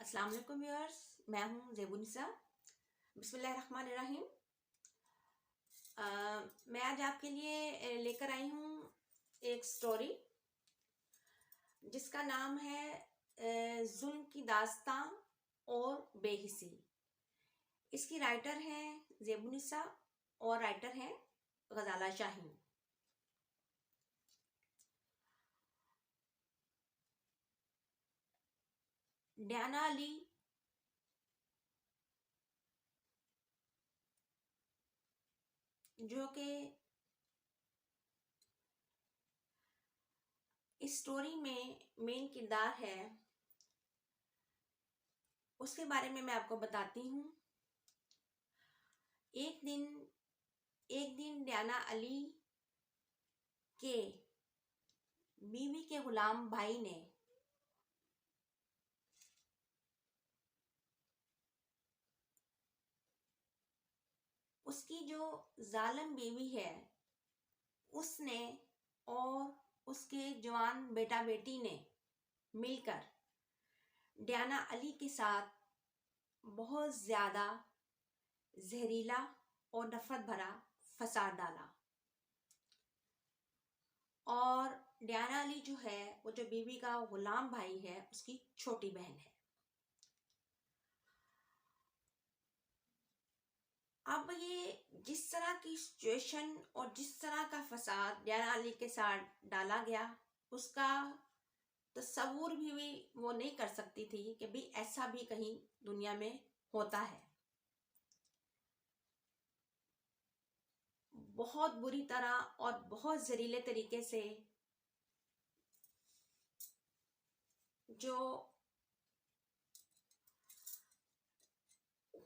अस्सलाम वालेकुम व्यूअर्स, मैं हूँ ज़ेबुनिसा। बिस्मिल्लाहिर्रहमानिर्रहीम। मैं आज आपके लिए लेकर आई हूँ एक स्टोरी जिसका नाम है जुल्म की दास्तां और बेहिसी। इसकी राइटर हैं ज़ेबुनिसा और राइटर हैं गजाला शाहीन। डियाना अली जो कि इस स्टोरी में मेन किरदार है, उसके बारे में मैं आपको बताती हूँ। एक दिन डियाना अली के बीवी के गुलाम भाई ने उसकी जो जालिम बीवी है उसने और उसके जवान बेटा बेटी ने मिलकर डियाना अली के साथ बहुत ज़्यादा जहरीला और नफरत भरा फसाद डाला। और डियाना अली जो है, वो जो बीवी का गुलाम भाई है, उसकी छोटी बहन है। अब ये जिस तरह की सिचुएशन और जिस तरह का फसाद डियाना अली के साथ डाला गया, उसका तस्वुर भी वो नहीं कर सकती थी कि भी ऐसा भी कहीं दुनिया में होता है। बहुत बुरी तरह और बहुत जहरीले तरीके से जो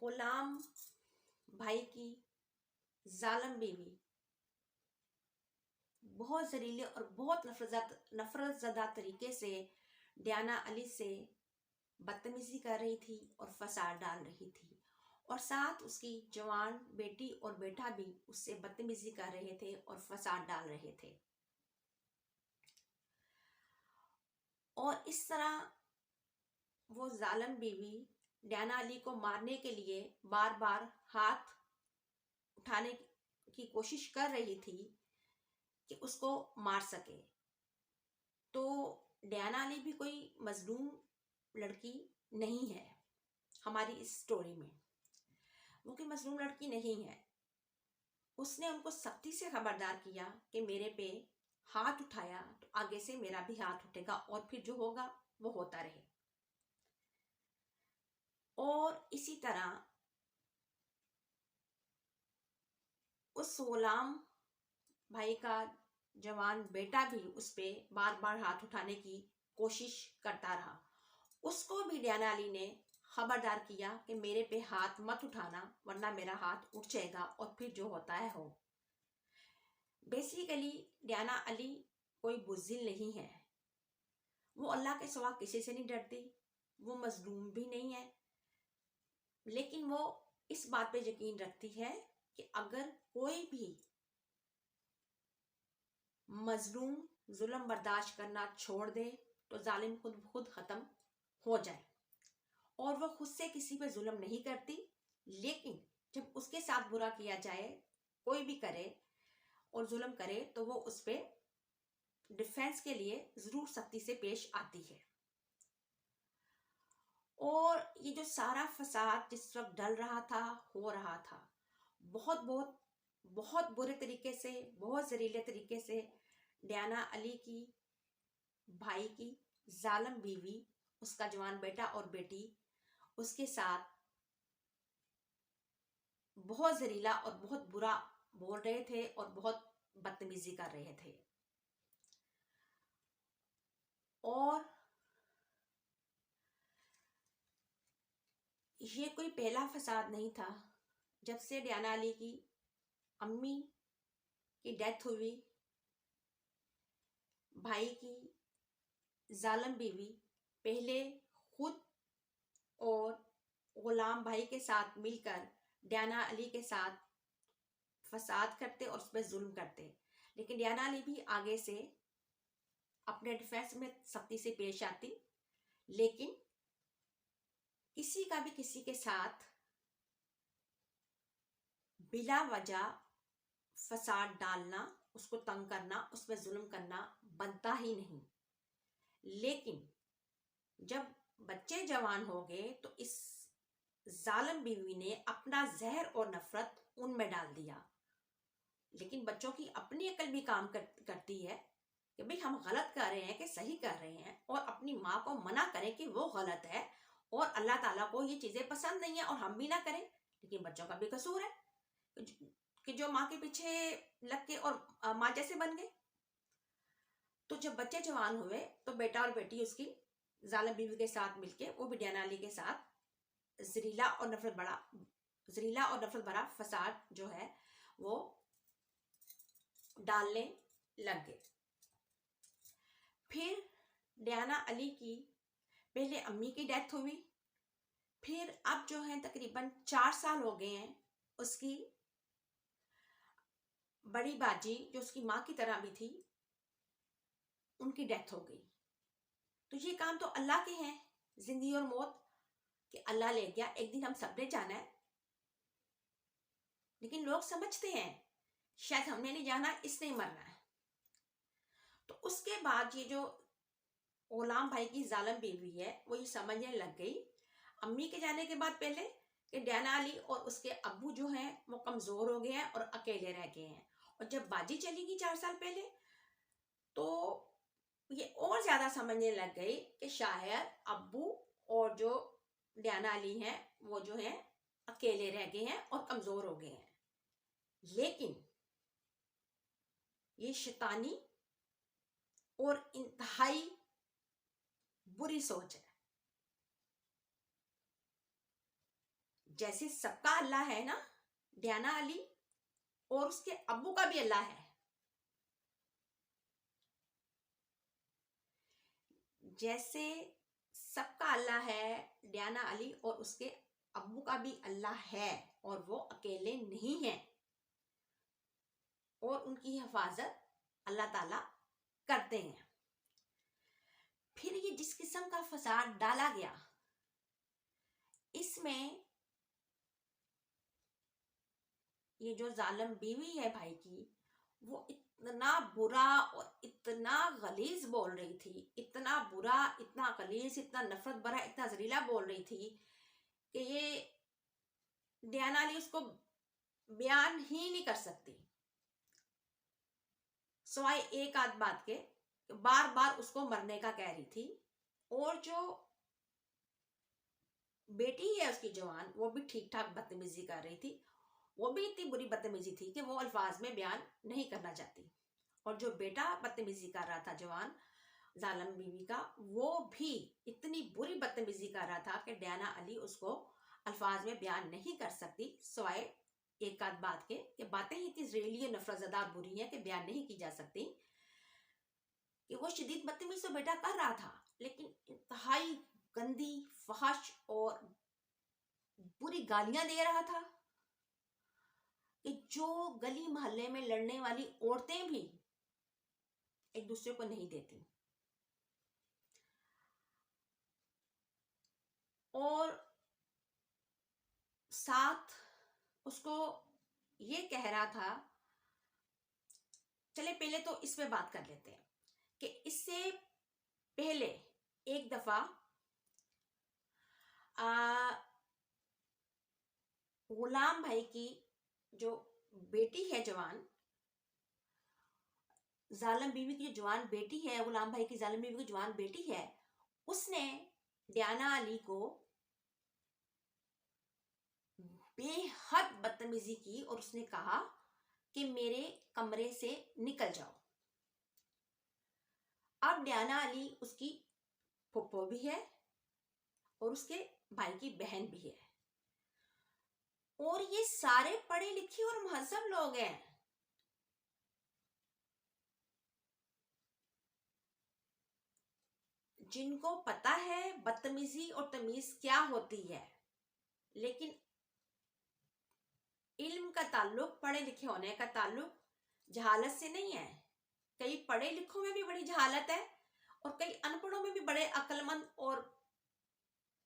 गुलाम भाई की जालिम बीवी बहुत जहरीले और बहुत नफरत ज़दा तरीके से डियाना अली से बदतमीजी कर रही थी और फसाद डाल रही थी। और साथ उसकी जवान बेटी और बेटा भी उससे बदतमीजी कर रहे थे और फसाद डाल रहे थे। और इस तरह वो जालिम बीवी डियाना अली को मारने के लिए बार बार हाथ उठाने की कोशिश कर रही थी कि उसको मार सके। तो डियाना अली भी कोई मजलूम लड़की नहीं है हमारी इस स्टोरी में। वो कोई मजलूम लड़की नहीं है। उसने उनको सख्ती से खबरदार किया कि मेरे पे हाथ उठाया तो आगे से मेरा भी हाथ उठेगा और फिर जो होगा वो होता रहे। और इसी तरह उस गुलाम भाई का जवान बेटा भी उस पे बार बार हाथ उठाने की कोशिश करता रहा। उसको भी डियाना अली ने खबरदार किया कि मेरे पे हाथ मत उठाना वरना मेरा हाथ उठ जाएगा और फिर जो होता है हो। बेसिकली डियाना अली कोई बुज़दिल नहीं है। वो अल्लाह के सिवा किसी से नहीं डरती, वो मजलूम भी नहीं है, लेकिन वो इस बात पे यकीन रखती है कि अगर कोई भी मजलूम जुल्म बर्दाश्त करना छोड़ दे तो जालिम खुद खुद ख़त्म हो जाए। और वो खुद से किसी पे जुल्म नहीं करती, लेकिन जब उसके साथ बुरा किया जाए, कोई भी करे और जुल्म करे, तो वो उस पर डिफेंस के लिए ज़रूर सख्ती से पेश आती है। और ये जो सारा फसाद जिस वक्त डल रहा था, हो रहा था, बहुत बहुत बहुत बुरे तरीके से, बहुत जहरीले तरीके से डियाना अली की भाई की जालिम बीवी, उसका जवान बेटा और बेटी उसके साथ बहुत जहरीला और बहुत बुरा बोल रहे थे और बहुत बदतमीजी कर रहे थे। और ये कोई पहला फसाद नहीं था। जब से डियाना अली की अम्मी की डेथ हुई, भाई की जालिम बीवी पहले खुद और गुलाम भाई के साथ मिलकर डियाना अली के साथ फसाद करते और उस पर जुल्म करते, लेकिन डियाना अली भी आगे से अपने डिफेंस में सख्ती से पेश आती। लेकिन किसी का भी किसी के साथ बिला वजह फसाद डालना, उसको तंग करना, उसमें जुल्म करना बनता ही नहीं। लेकिन जब बच्चे जवान हो गए तो इस जालिम बीवी ने अपना जहर और नफरत उनमें डाल दिया। लेकिन बच्चों की अपनी अकल भी काम करती है कि भाई हम गलत कर रहे हैं कि सही कर रहे हैं, और अपनी माँ को मना करें कि वो गलत है और अल्लाह ताला को ये चीज़ें पसंद नहीं है और हम भी ना करें। लेकिन बच्चों का भी कसूर है कि जो माँ के पीछे लग के और माँ जैसे बन गए। तो जब बच्चे जवान हुए तो बेटा और बेटी उसकी जालिम बीवी के साथ मिलके वो भी डियाना अली के साथ जहरीला और नफरत भरा फसाद जो है वो डालने लग गए। फिर डियाना अली की पहले अम्मी की डेथ हुई, फिर अब जो है तकरीबन 4 साल हो गए हैं उसकी बड़ी बाजी जो उसकी माँ की तरह भी थी, उनकी डेथ हो गई। तो ये काम तो अल्लाह के हैं, जिंदगी और मौत कि अल्लाह ले गया, एक दिन हम सबने जाना है। लेकिन लोग समझते हैं शायद हमने नहीं जाना, इसने मरना है। तो उसके बाद ये जो गुलाम भाई की जालिम बीवी है वो ये समझने लग गई अम्मी के जाने के बाद पहले कि डियाना अली और उसके अब्बू जो हैं वो कमजोर हो गए हैं और अकेले रह गए हैं। और जब बाजी चली गई 4 साल पहले तो ये और ज्यादा समझने लग गई कि शायद अब्बू और जो डियाना अली हैं वो जो हैं अकेले रह गए हैं और कमजोर हो गए हैं। लेकिन ये शैतानी और इंतहाई बुरी सोच है। जैसे सबका अल्लाह है ना, डियाना अली और उसके अब्बू का भी अल्लाह है। जैसे सबका अल्लाह है, डियाना अली और उसके अब्बू का भी अल्लाह है और वो अकेले नहीं हैं और उनकी हिफाजत अल्लाह ताला करते हैं। फिर ये जिस किस्म का फसाद डाला गया इसमें ये जो जालिम बीवी है भाई की वो इतना बुरा और इतना गलीज बोल रही थी, इतना बुरा, इतना गलीज, इतना नफरत भरा, इतना जहरीला बोल रही थी कि ये डियाना अली उसको बयान ही नहीं कर सकती। सिवाय एक आध बात के बार बार उसको मरने का कह रही थी। और जो बेटी है उसकी जवान वो भी ठीक ठाक बदतमीजी कर रही थी, वो भी इतनी बुरी बदतमीजी थी कि वो अल्फाज में बयान नहीं करना चाहती। और जो बेटा बदतमीजी कर रहा था जवान जालिम बीवी का, वो भी इतनी बुरी बदतमीजी कर रहा था कि डियाना अली उसको अल्फाज में बयान नहीं कर सकती। सिवाय एक आध बात के, ये बातें ही इतनी जहरीली और नफरतज़दा बुरी हैं कि बयान नहीं की जा सकती। कि वो शदीद बदतमीजी तो बेटा कर रहा था, लेकिन इंतहाई गंदी, फहश और बुरी गालियां दे रहा था कि जो गली मोहल्ले में लड़ने वाली औरतें भी एक दूसरे को नहीं देती। और साथ उसको ये कह रहा था, चले पहले तो इस पे बात कर लेते हैं कि इससे पहले एक दफा गुलाम भाई की जो बेटी है जवान, जालिम बीवी की जो जवान बेटी है, गुलाम भाई की जालिम बीवी की जवान बेटी है, उसने डियाना अली को बेहद बदतमीजी की और उसने कहा कि मेरे कमरे से निकल जाओ। अब डियाना अली उसकी फुप्पो भी है और उसके भाई की बहन भी है और ये सारे पढ़े लिखे और महजब लोग हैं। जिनको पता है बदतमीजी और तमीज क्या होती है। लेकिन इल्म का ताल्लुक, पढ़े लिखे होने का ताल्लुक जहालत से नहीं है। कई पढ़े लिखों में भी बड़ी जहालत है और कई अनपढ़ों में भी बड़े अक्लमंद और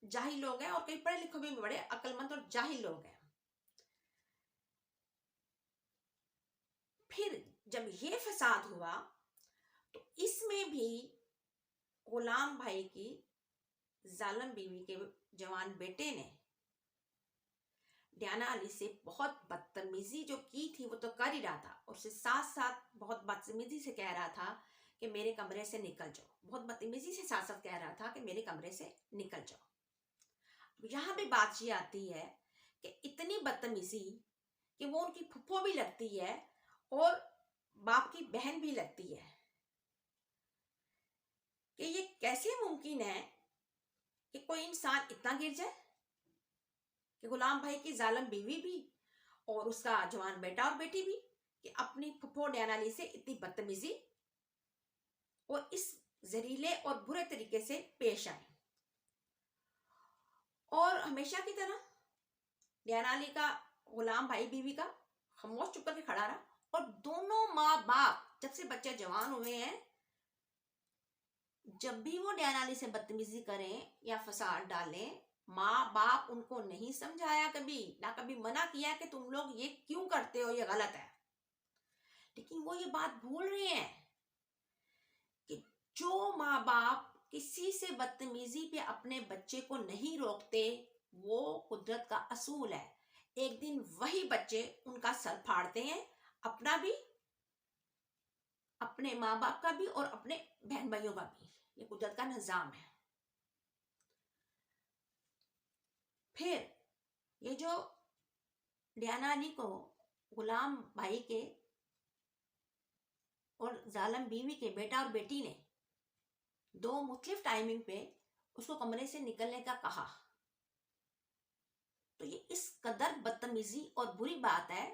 जाहिल लोग हैं और कई पढ़े लिखे भी बड़े अक्लमंद और जाहिल लोग हैं। फिर जब ये फसाद हुआ तो इसमें भी गुलाम भाई की जालिम बीवी के जवान बेटे ने डियाना अली से बहुत बदतमीजी जो की थी वो तो कर ही रहा था, और उससे साथ साथ बहुत बदतमीजी से कह रहा था कि मेरे कमरे से निकल जाओ। बहुत बदतमीजी से साथ साथ कह रहा था कि मेरे कमरे से निकल जाओ। यहाँ भी बात ये आती है कि इतनी बदतमीजी कि वो उनकी फुफ्फो भी लगती है और बाप की बहन भी लगती है, कि ये कैसे मुमकिन है कि कोई इंसान इतना गिर जाए कि गुलाम भाई की जालिम बीवी भी और उसका जवान बेटा और बेटी भी कि अपनी फुफ्फो डियाना अली से इतनी बदतमीजी और इस जहरीले और बुरे तरीके से पेश आए। और हमेशा की तरह डियाना अली का गुलाम भाई बीवी का खामोश चुप करके खड़ा रहा, और दोनों माँ बाप जब से बच्चे जवान हुए हैं, जब भी वो डियाना अली से बदतमीजी करें या फसाद डालें, माँ बाप उनको नहीं समझाया कभी, ना कभी मना किया कि तुम लोग ये क्यों करते हो, ये गलत है। लेकिन वो ये बात भूल रहे हैं कि जो माँ बाप किसी से बदतमीजी पे अपने बच्चे को नहीं रोकते, वो कुदरत का असूल है, एक दिन वही बच्चे उनका सर फाड़ते हैं, अपना भी, अपने माँ बाप का भी और अपने बहन भाइयों का भी। ये कुदरत का निजाम है। फिर ये जो डियाना अली को गुलाम भाई के और जालिम बीवी के बेटा और बेटी ने दो मुख्तलिफ टाइमिंग पे उसको कमरे से निकलने का कहा, तो ये इस कदर बदतमीजी और बुरी बात है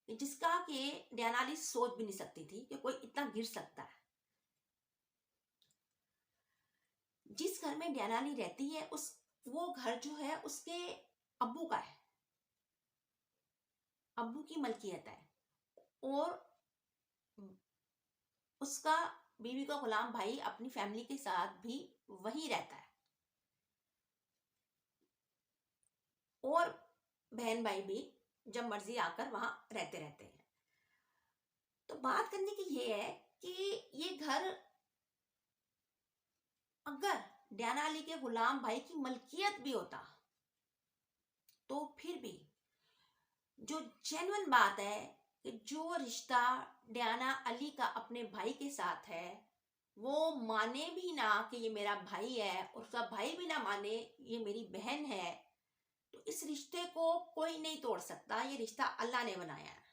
कि जिसका कि डियाना अली सोच भी नहीं सकती थी कि कोई इतना गिर सकता है। जिस घर में डियाना अली रहती है वो घर जो है उसके अब्बू का है, अब्बू की मलकियत है, और उसका बीवी का गुलाम भाई अपनी फैमिली के साथ भी वही रहता है, और बहन भाई भी जब मर्जी आकर वहां रहते रहते हैं। तो बात करने की ये है कि ये घर अगर डियाना अली के गुलाम भाई की मलकियत भी होता तो फिर भी जो जेन्युइन बात है कि जो रिश्ता डियाना अली का अपने भाई के साथ है, वो माने भी ना कि ये मेरा भाई है और उसका भाई भी ना माने ये मेरी बहन है, तो इस रिश्ते को कोई नहीं तोड़ सकता। ये रिश्ता अल्लाह ने बनाया है,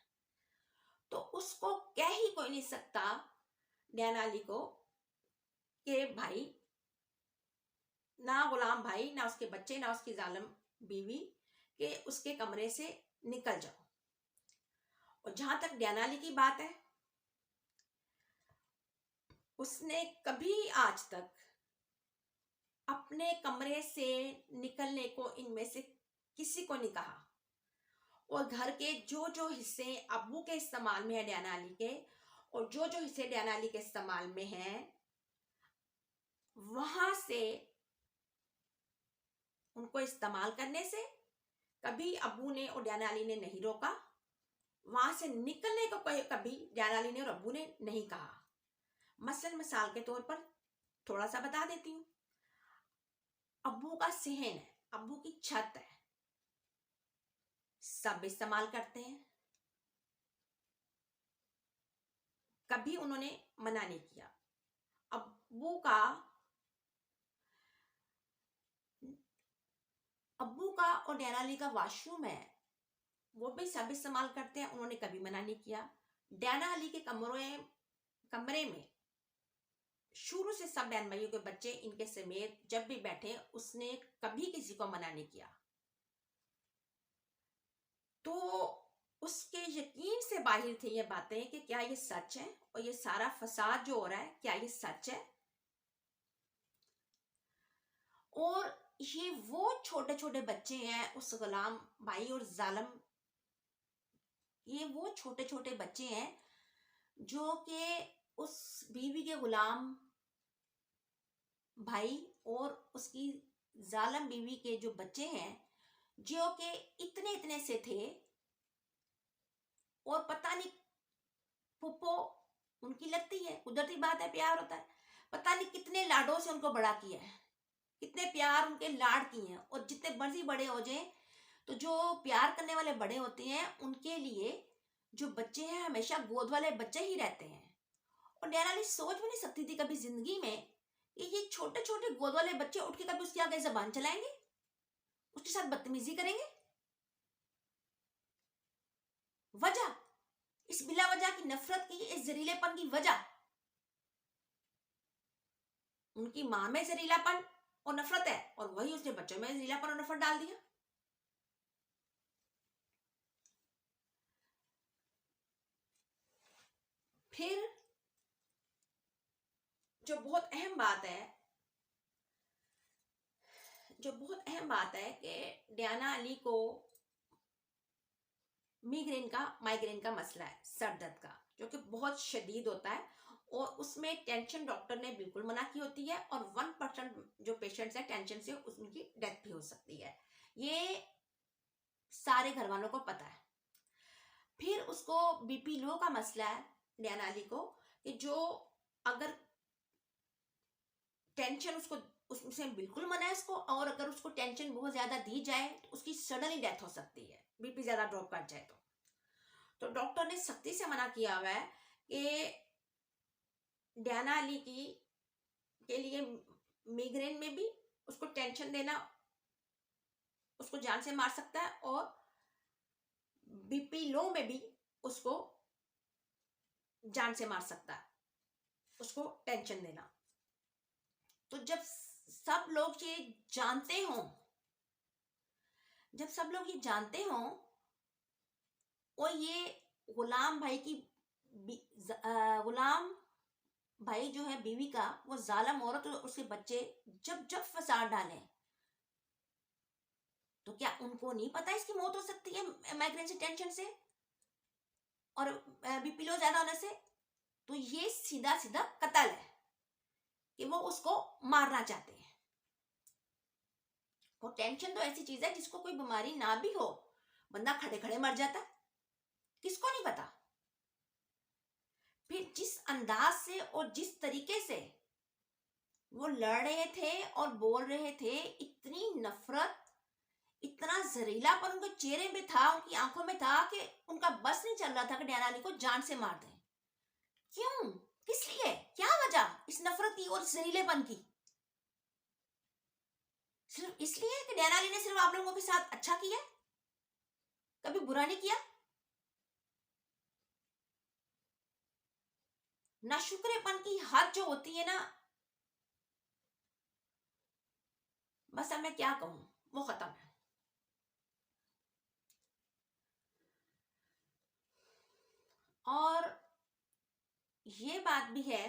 तो उसको कह ही कोई नहीं सकता डियाना अली को कि भाई, ना गुलाम भाई, ना उसके बच्चे, ना उसकी जालिम बीवी, के उसके कमरे से निकल जाओ। और जहां तक डियाना अली की बात है, उसने कभी आज तक अपने कमरे से निकलने को इनमें से किसी को नहीं कहा, और घर के जो जो हिस्से अब्बू के इस्तेमाल में है डियाना अली के, और जो जो हिस्से डियाना अली के इस्तेमाल में हैं, वहां से उनको इस्तेमाल करने से कभी अब्बू ने और डियाना अली ने नहीं रोका। वहां से निकलने को कभी डियाना अली ने और अब्बू ने नहीं कहा। मसलन मिसाल के तौर पर थोड़ा सा बता देती हूँ, अब्बू का सहन है, अब्बू की छत है, सब इस्तेमाल करते हैं, कभी उन्होंने मना नहीं किया। अब्बू का और डियाना अली का वॉशरूम है, वो भी सब इस्तेमाल करते हैं, उन्होंने कभी मना नहीं किया। डियाना अली के कमरे में शुरू से सब बहन भाइयों के बच्चे इनके समेत जब भी बैठे, उसने कभी किसी को मना नहीं किया। तो उसके यकीन से बाहर थे ये बातें कि क्या ये सच है, और ये सारा फसाद जो हो रहा है क्या ये सच है। और ये वो छोटे छोटे बच्चे हैं उस गुलाम भाई और जालिम, ये वो छोटे छोटे बच्चे हैं जो कि उस बीवी के गुलाम भाई और उसकी जालम बीवी के जो बच्चे हैं जो कि इतने इतने से थे, और पता नहीं पुप्पो उनकी लगती है, कुदरती बात है, प्यार होता है, पता नहीं कितने लाडों से उनको बड़ा किया है, कितने प्यार उनके लाड किए हैं। और जितने मर्जी बड़े हो जाए, तो जो प्यार करने वाले बड़े होते हैं उनके लिए जो बच्चे हैं हमेशा गोद वाले बच्चे ही रहते हैं। और नैना अली सोच भी नहीं सकती थी कभी जिंदगी में कि ये छोटे छोटे गोद वाले बच्चे उठ के कभी उसके आगे जबान चलाएंगे, उसके साथ बदतमीजी करेंगे। वजह, इस बिला वजह की नफरत की, इस जहरीलेपन की वजह उनकी मां में जहरीलापन और नफरत है, और वही उसने बच्चों में जहरीलापन और नफरत डाल दिया। फिर जो बहुत अहम बात है, जो बहुत अहम बात है कि डियाना अली को माइग्रेन का मसला है, सर दर्द का, जो कि बहुत शदीद होता है, और उसमें टेंशन डॉक्टर ने बिल्कुल मना की होती है, और 1% जो पेशेंट्स हैं टेंशन से उनकी डेथ भी हो सकती है, ये सारे घर वालों को पता है। फिर उसको बीपी लो का मसला है डियाना अली को, कि जो अगर टेंशन उसको, उससे बिल्कुल मना है उसको, और अगर उसको टेंशन बहुत ज्यादा दी जाए तो उसकी सडनली डेथ हो सकती है, बीपी ज्यादा ड्रॉप कर जाए तो डॉक्टर ने सख्ती से मना किया हुआ है कि डियाना अली की के लिए मिग्रेन में भी उसको टेंशन देना उसको जान से मार सकता है, और बीपी लो में भी उसको जान से मार सकता है, उसको टेंशन देना। तो जब सब लोग ये जानते हों, जब सब लोग ये जानते हों, और ये गुलाम भाई की गुलाम भाई जो है बीवी का, वो जालिम औरत और उसके बच्चे जब जब फसाद डालें, तो क्या उनको नहीं पता इसकी मौत हो सकती है माइग्रेन से, टेंशन से और बीपी लो ज्यादा होने से? तो ये सीधा सीधा कत्ल है कि वो उसको मारना चाहते हैं। और टेंशन तो ऐसी चीज है जिसको कोई बीमारी ना भी हो, बंदा खड़े खड़े मर जाता, किसको नहीं पता। फिर जिस अंदाज से और जिस तरीके से वो लड़ रहे थे और बोल रहे थे, इतनी नफरत, इतना जहरीलापन उनके चेहरे में था, उनकी आंखों में था, कि उनका बस नहीं चल रहा था कि डियाना अली को जान से मार दें। क्यों, किस लिए, क्या वजह इस नफरत की और जहरीलेपन की? सिर्फ इसलिए कि डियाना अली ने सिर्फ आप लोगों के साथ अच्छा किया, कभी बुरा नहीं किया? नाशुक्रेपन की हद जो होती है ना, बस अब मैं क्या कहूं, वो खत्म है। और ये बात भी है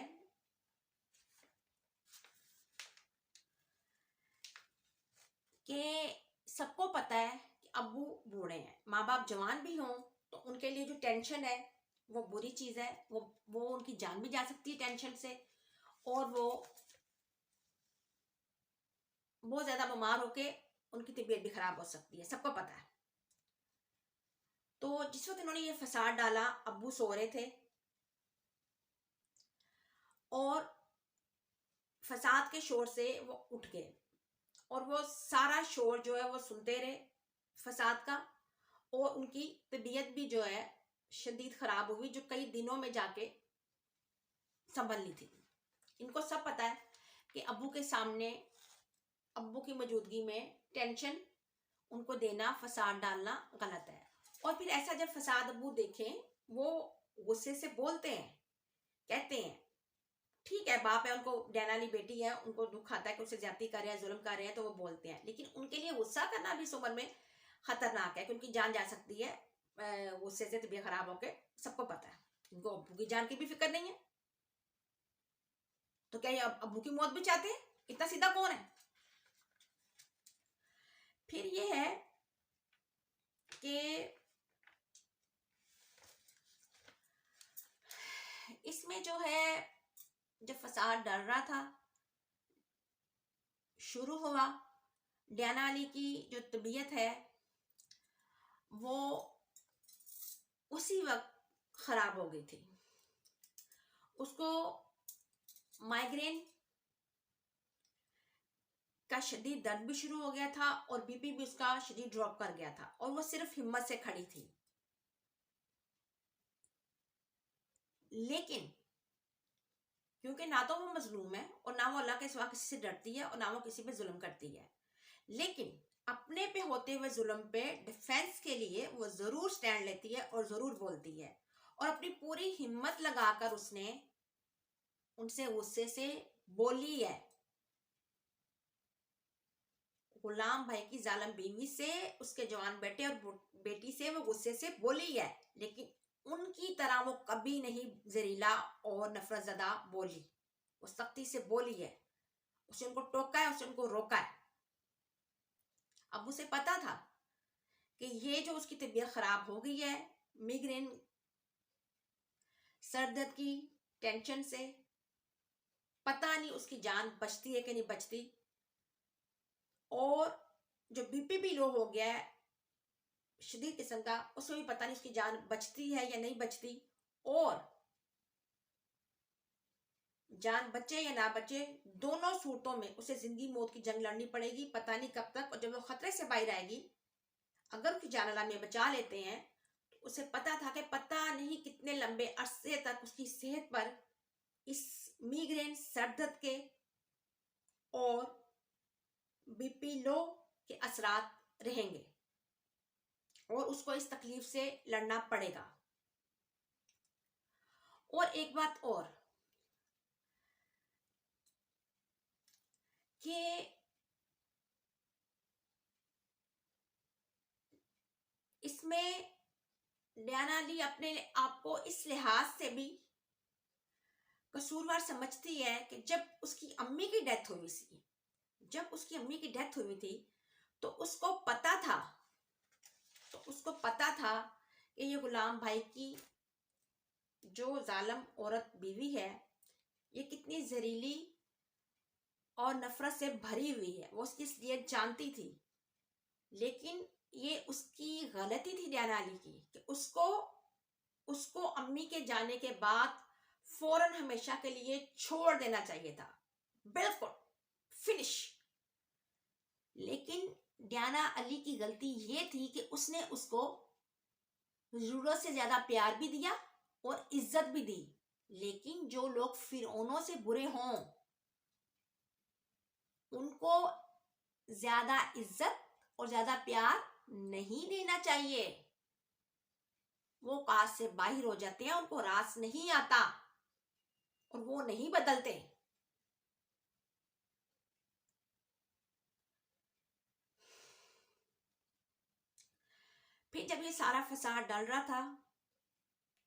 कि सबको पता है कि अब्बू बूढ़े हैं, माँ बाप जवान भी हों तो उनके लिए जो टेंशन है वो बुरी चीज है, वो उनकी जान भी जा सकती है टेंशन से, और वो बहुत ज्यादा बीमार होके उनकी तबीयत भी खराब हो सकती है, सबको पता है। तो जिस वक्त इन्होंने ये फसाद डाला, अब्बू सो रहे थे, और फसाद के शोर से वो उठ गए, और वो सारा शोर जो है वो सुनते रहे फसाद का, और उनकी तबीयत भी जो है शदीद खराब हुई, जो कई दिनों में जाके संभलनी थी। इनको सब पता है कि अब्बू के सामने, अब्बू की मौजूदगी में टेंशन उनको देना, फसाद डालना गलत है। और फिर ऐसा जब फसाद अब्बू देखें, वो गुस्से से बोलते हैं, कहते हैं ठीक है, बाप है, उनको डियाना अली बेटी है, उनको दुख आता है कि उससे ज्यादती कर रहे हैं, जुल्म कर रहे हैं, तो वो बोलते हैं। लेकिन उनके लिए गुस्सा करना भी इस उम्र में खतरनाक है, क्योंकि जान जा सकती है गुस्से से, तबीयत खराब होके, सबको पता है। उनको अब्बू की जान की भी फिक्र नहीं है, तो क्या ये अब्बू की मौत भी चाहते हैं? इतना सीधा कौन है? फिर ये है कि इसमें जो है, जब फसाद डर रहा था, शुरू हुआ, डियाना अली की जो तबीयत है वो उसी वक्त खराब हो गई थी। उसको माइग्रेन का शदीद दर्द भी शुरू हो गया था और बीपी भी उसका शदीद ड्रॉप कर गया था और वो सिर्फ हिम्मत से खड़ी थी। लेकिन क्योंकि ना तो वो मजलूम है और ना वो अल्लाह के सिवा किसी से डरती है और ना वो किसी पे जुल्म करती है, लेकिन अपने पे होते हुए जुल्म पे डिफेंस के लिए वो जरूर स्टैंड लेती है और जरूर बोलती है और अपनी पूरी हिम्मत लगाकर उसने उनसे गुस्से से बोली है। गुलाम भाई की जालिम बीवी से, उसके जवान बेटे और बेटी से वो गुस्से से बोली है, लेकिन उनकी तरह वो कभी नहीं जहरीला और नफरत ज़दा बोली। वो सख्ती से बोली है, उसने उनको टोका है, उसने उनको रोका है। अब उसे पता था कि ये जो उसकी तबीयत खराब हो गई है मिग्रेन सर दर्द की टेंशन से, पता नहीं उसकी जान बचती है कि नहीं बचती, और जो बीपी भी लो हो गया है शदीद किस्म का, उसमें भी पता नहीं उसकी जान बचती है या नहीं बचती, और जान बचे या ना बचे दोनों सूरतों में उसे जिंदगी मौत की जंग लड़नी पड़ेगी, पता नहीं कब तक। और जब वो खतरे से बाहर आएगी, अगर उसकी जान अल्लाह में बचा लेते हैं, तो उसे पता था कि पता नहीं कितने लंबे अरसे तक उसकी सेहत पर इस मिग्रेन सर दर्द के और बीपी लो के असरात रहेंगे और उसको इस तकलीफ से लड़ना पड़ेगा। और एक बात और कि इसमें डियाना अली अपने आप को इस लिहाज से भी कसूरवार समझती है कि जब उसकी अम्मी की डेथ हुई थी, तो उसको पता था कि ये गुलाम भाई की जो जालिम औरत बीवी है ये कितनी जहरीली और नफरत से भरी हुई है, वो उसकी इसलिए जानती थी। लेकिन ये उसकी गलती थी डियाना अली की कि उसको अम्मी के जाने के बाद फौरन हमेशा के लिए छोड़ देना चाहिए था, बिल्कुल फिनिश। लेकिन डियाना अली की गलती ये थी कि उसने उसको जरूरत से ज्यादा प्यार भी दिया और इज्जत भी दी। लेकिन जो लोग फिरौनों से बुरे हों उनको ज्यादा इज्जत और ज्यादा प्यार नहीं देना चाहिए। वो काज से बाहर हो जाते हैं, उनको रास नहीं आता और वो नहीं बदलते। फिर जब ये सारा फसाद डल रहा था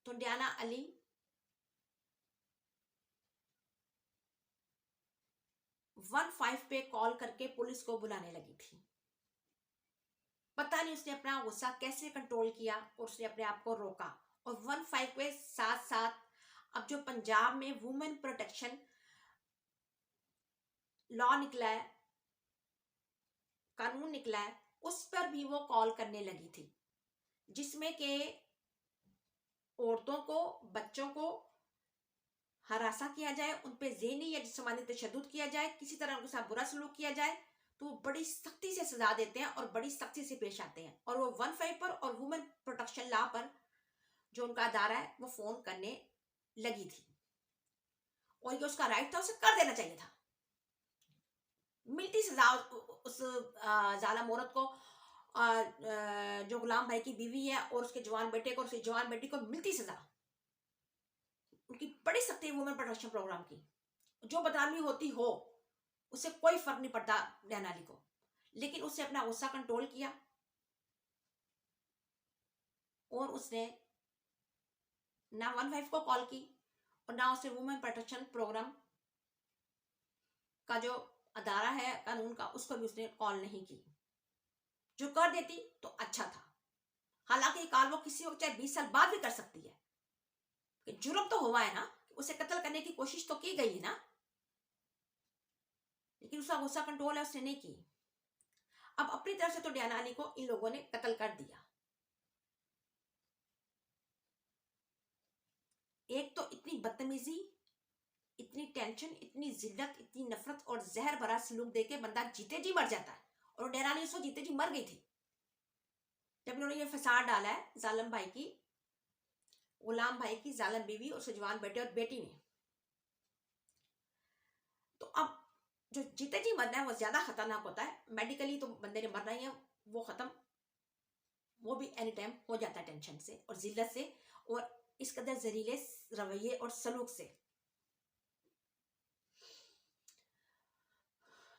तो डियाना अली 15 पे कॉल करके पुलिस को बुलाने लगी थी। पता नहीं उसने अपना गुस्सा कैसे कंट्रोल किया और उसने अपने आप को रोका। और 15 के साथ साथ अब जो पंजाब में वुमेन प्रोटेक्शन लॉ निकला है, कानून निकला है, उस पर भी वो कॉल करने लगी थी, जिसमें के औरतों को, बच्चों को हरासा किया जाए, उन पे ज़हनी या जिस्मानी तशद्दुद किया जाए, किसी तरह उनके साथ बुरा सलूक किया जाए, तो वो बड़ी सख्ती से सजा देते हैं और बड़ी सख्ती से पेश आते हैं। और वो 15 पर और वुमेन प्रोटेक्शन लॉ पर जो उनका अदारा है वो फोन करने लगी थी, और ये उसका राइट था, उसे कर देना चाहिए था। मिलती सजा उस जालिम औरत को, जो गुलाम भाई की बीवी है और उसके जवान बेटे को, उसकी जवान बेटी को मिलती सजा। उनकी बड़ी सख्ती है वुमेन प्रोटेक्शन प्रोग्राम की। जो बदनामी होती हो उससे कोई फर्क नहीं पड़ता डियाना अली को, लेकिन उसने अपना गुस्सा कंट्रोल किया और उसने ना 15 को कॉल की और ना उसने वुमेन प्रोटेक्शन प्रोग्राम का जो अदारा है कानून का, उसको भी उसने कॉल नहीं की। जो कर देती तो अच्छा था। हालांकि कॉल वो किसी वक्त चाहे 20 साल बाद भी कर सकती है, कि जुर्म तो हुआ है ना, उसे कत्ल करने की कोशिश तो की गई है ना, लेकिन उसका गुस्सा कंट्रोल है, उसने नहीं की। अब अपनी तरफ से तो डयाना अली को इन लोगों ने कत्ल कर दिया। एक तो इतनी बदतमीजी, इतनी टेंशन, इतनी जिल्लत, इतनी नफरत और जहर भरा सलूक देके बंदा जीते जी मर जाता है। और डयाना अली उसको जीते जी मर गई थी जब इन्होंने ये फसाद डाला है जालिम भाई की, गुलाम भाई की जालिम बीवी और सुजवान बेटे और बेटी ने। तो अब जो जीते जी मरना है वो ज्यादा खतरनाक होता है। मेडिकली तो बंदे ने मरना ही है, वो खत्म, वो भी एनी टाइम हो जाता है टेंशन से और जिल्लत से और इस कदर जहरीले रवैये और सलूक से।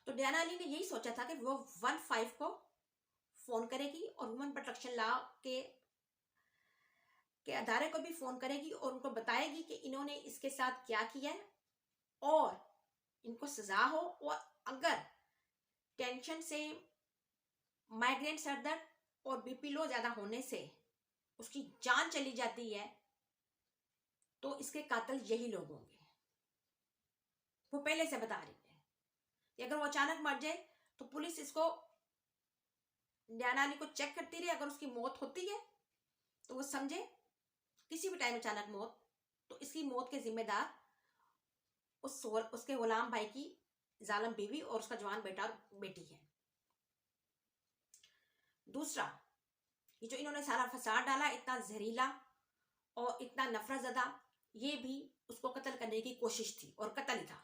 तो डयाना अली ने यही सोचा था कि वो 15 को फोन करेगी और वुमेन प्रोटेक्शन लॉ के अदारे को भी फोन करेगी और उनको बताएगी कि इन्होंने इसके साथ क्या किया है और इनको सजा हो। और अगर टेंशन से, माइग्रेन, सर दर्द और बीपी लो ज्यादा होने से उसकी जान चली जाती है तो इसके कातिल यही लोग होंगे। वो पहले से बता रही है कि अगर वो अचानक मर जाए तो पुलिस इसको, डयाना अली को चेक करती रहे। अगर उसकी मौत होती है तो वो समझे किसी भी टाइम अचानक मौत, तो इसकी मौत के जिम्मेदार उसके गुलाम भाई की जालिम बीवी और उसका जवान बेटा और बेटी है। दूसरा, ये जो इन्होंने सारा फसाद डाला, इतना जहरीला और इतना नफरत ज़दा, ये भी उसको कत्ल करने की कोशिश थी और कत्ल ही था।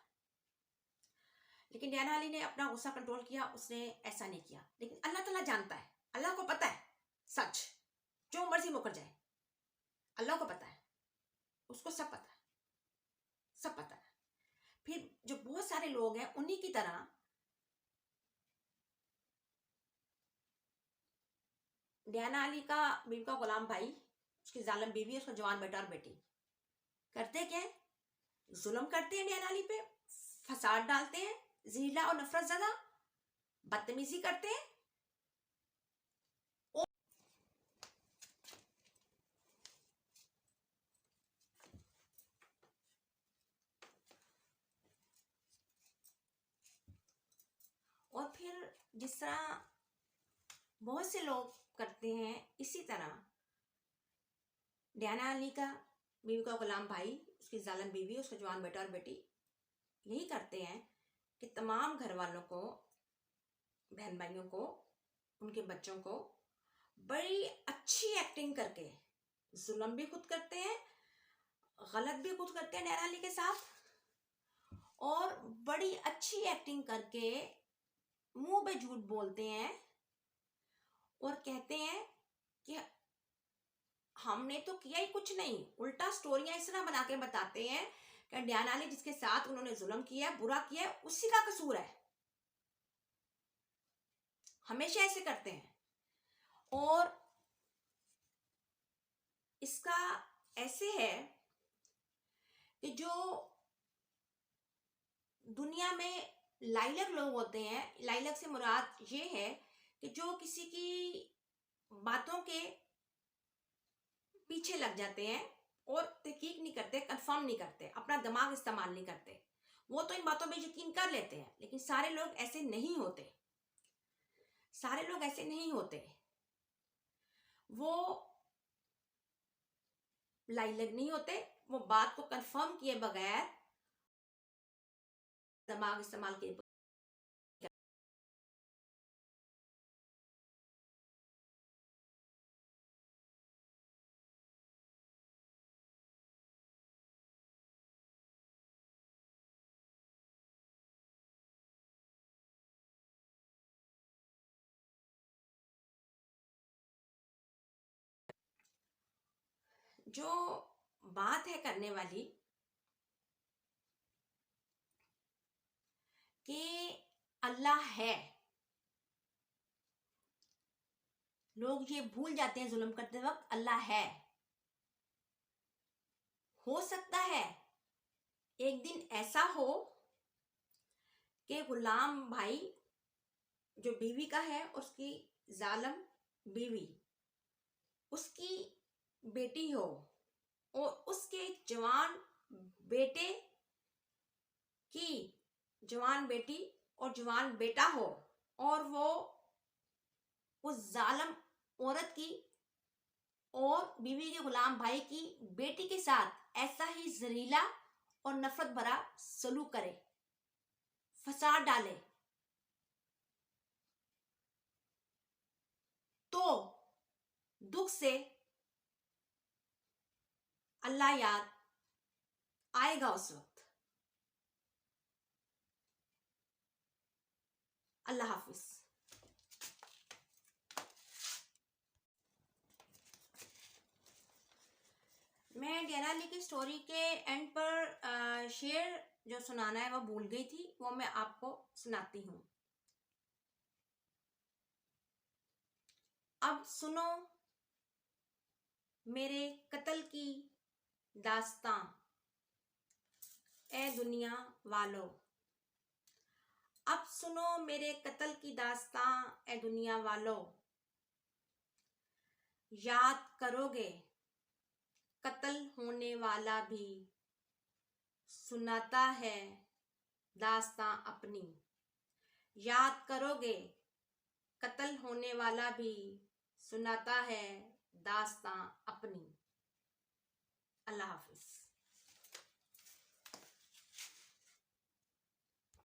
लेकिन डयाना अली ने अपना गुस्सा कंट्रोल किया, उसने ऐसा नहीं किया। लेकिन अल्लाह ताला जानता है, अल्लाह को पता है सच, जो मर्जी मुकर जाए, अल्लाह को पता है, उसको सब पता है, सब पता है। फिर जो बहुत सारे लोग हैं उन्हीं की तरह डयाना अली का बीवी का गुलाम भाई, उसकी जालिम बीवी, उसका जवान बेटा और बेटी करते क्या है, जुल्म करते हैं डयाना अली पे, फसाद डालते हैं, जहरीला और नफरत ज़दा, बदतमीजी करते हैं। और फिर जिस तरह बहुत से लोग करते हैं, इसी तरह डयाना अली का बीवी का गुलाम भाई, उसकी जालिम बीवी, उसका जवान बेटा और बेटी यही करते हैं कि तमाम घर वालों को, बहन भाइयों को, उनके बच्चों को बड़ी अच्छी एक्टिंग करके जुल्म भी खुद करते हैं, गलत भी खुद करते हैं डयाना अली के साथ, और बड़ी अच्छी एक्टिंग करके मुंह पे झूठ बोलते हैं और कहते हैं कि हमने तो किया ही कुछ नहीं। उल्टा स्टोरियां इस तरह बना के बताते हैं कि डयाना अली जिसके साथ उन्होंने जुल्म किया है, बुरा किया है, उसी का कसूर है। हमेशा ऐसे करते हैं। और इसका ऐसे है कि जो दुनिया में लाइलक लोग होते हैं, लाइलक से मुराद ये है कि जो किसी की बातों के पीछे लग जाते हैं और तहकीक नहीं करते, कंफर्म नहीं करते, अपना दिमाग इस्तेमाल नहीं करते। वो तो इन बातों में यकीन कर लेते हैं, लेकिन सारे लोग ऐसे नहीं होते, सारे लोग ऐसे नहीं होते। वो लाइलक नहीं होते, वो बात को कंफर्म किए बगैर दिमाग इस्तेमाल किए जो बात है करने वाली कि अल्लाह है, लोग ये भूल जाते हैं जुल्म करते वक्त अल्लाह है। हो सकता है एक दिन ऐसा हो कि गुलाम भाई जो बीवी का है, उसकी जालिम बीवी, उसकी बेटी हो और उसके जवान बेटे की जवान बेटी और जवान बेटा हो और वो उस जालिम औरत की और बीवी के गुलाम भाई की बेटी के साथ ऐसा ही जहरीला और नफरत भरा सलूक करे, फसाद डाले, तो दुख से अल्लाह याद आएगा उस वक्त। अल्लाह हाफिज। मैं डियाना ली की स्टोरी के एंड पर शेर जो सुनाना है वो भूल गई थी, वो मैं आपको सुनाती हूँ। अब सुनो मेरे कत्ल की दास्तां, ए दुनिया वालों। अब सुनो मेरे कत्ल की दास्तां, ए दुनिया वालों। याद करोगे कत्ल होने वाला भी सुनाता है दास्तां अपनी। याद करोगे कत्ल होने वाला भी सुनाता है दास्तां अपनी। अल्लाह हाफिज।